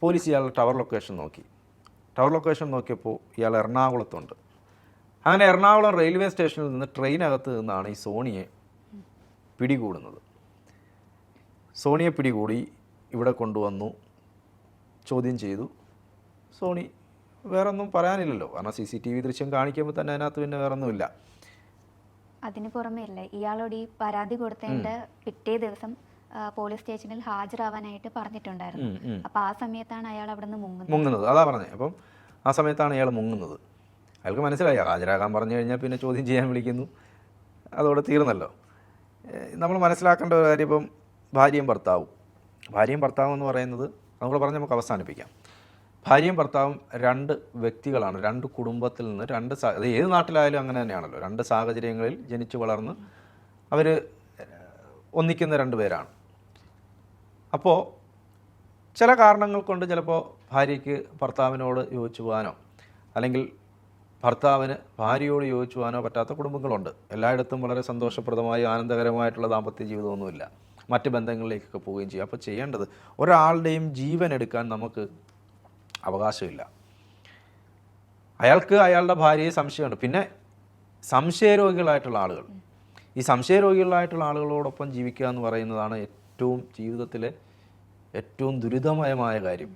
Police ഇയാളുടെ tower location നോക്കി. Tower location നോക്കിയപ്പോൾ ഇയാൾ എറണാകുളത്തുണ്ട്. അങ്ങനെ എറണാകുളം റെയിൽവേ സ്റ്റേഷനിൽ നിന്ന് ട്രെയിനകത്ത് നിന്നാണ് ഈ സോണിയെ പിടികൂടുന്നത്. സോണിയെ പിടികൂടി ഇവിടെ കൊണ്ടുവന്നു, ചോദ്യം ചെയ്തു. സോണി വേറൊന്നും പറയാനില്ലല്ലോ, കാരണം CCTV ദൃശ്യം കാണിക്കുമ്പോൾ തന്നെ അതിനകത്ത് പിന്നെ വേറൊന്നുമില്ല. അതിന് പുറമേ അല്ലേ ഇയാളോട് ഈ പരാതി കൊടുത്തതിൻ്റെ പിറ്റേ ദിവസം പോലീസ് സ്റ്റേഷനിൽ ഹാജരാവാനായിട്ട് പറഞ്ഞിട്ടുണ്ടായിരുന്നു. അപ്പോൾ ആ സമയത്താണ് അയാൾ അവിടെ നിന്ന് മുങ്ങുന്നത്. അതാ പറഞ്ഞത്. അപ്പം ആ സമയത്താണ് അയാൾ മുങ്ങുന്നത്. അയാൾക്ക് മനസ്സിലായി ഹാജരാകാൻ പറഞ്ഞു കഴിഞ്ഞാൽ പിന്നെ ചോദ്യം ചെയ്യാൻ വിളിക്കുന്നു, അതോടെ തീർന്നല്ലോ. നമ്മൾ മനസ്സിലാക്കേണ്ട ഒരു കാര്യം, ഇപ്പം ഭാര്യയും ഭർത്താവും എന്ന് പറയുന്നത് നമ്മൾ പറഞ്ഞ് നമുക്ക് അവസാനിപ്പിക്കാം. ഭാര്യയും ഭർത്താവും രണ്ട് വ്യക്തികളാണ്, രണ്ട് കുടുംബത്തിൽ നിന്ന് അത് ഏത് നാട്ടിലായാലും അങ്ങനെ തന്നെയാണല്ലോ. രണ്ട് സാഹചര്യങ്ങളിൽ ജനിച്ചു വളർന്ന് അവർ ഒന്നിക്കുന്ന രണ്ട് പേരാണ്. അപ്പോൾ ചില കാരണങ്ങൾ കൊണ്ട് ചിലപ്പോൾ ഭാര്യയ്ക്ക് ഭർത്താവിനോട് യോജിച്ചു പോകാനോ അല്ലെങ്കിൽ ഭർത്താവിന് ഭാര്യയോട് യോജിച്ചു പോകാനോ പറ്റാത്ത കുടുംബങ്ങളുണ്ട്. എല്ലായിടത്തും വളരെ സന്തോഷപ്രദമായി ആനന്ദകരമായിട്ടുള്ള ദാമ്പത്യ ജീവിതമൊന്നുമില്ല. മറ്റ് ബന്ധങ്ങളിലേക്കൊക്കെ പോവുകയും ചെയ്യും. അപ്പോൾ ചെയ്യേണ്ടത്, ഒരാളുടെയും ജീവൻ എടുക്കാൻ നമുക്ക് അവകാശമില്ല. അയാൾക്ക് അയാളുടെ ഭാര്യയെ സംശയമുണ്ട്. പിന്നെ സംശയരോഗികളായിട്ടുള്ള ആളുകൾ, ഈ സംശയരോഗികളായിട്ടുള്ള ആളുകളോടൊപ്പം ജീവിക്കുക എന്ന് പറയുന്നതാണ് ജീവിതത്തിലെ ഏറ്റവും ദുരിതമയമായ കാര്യം.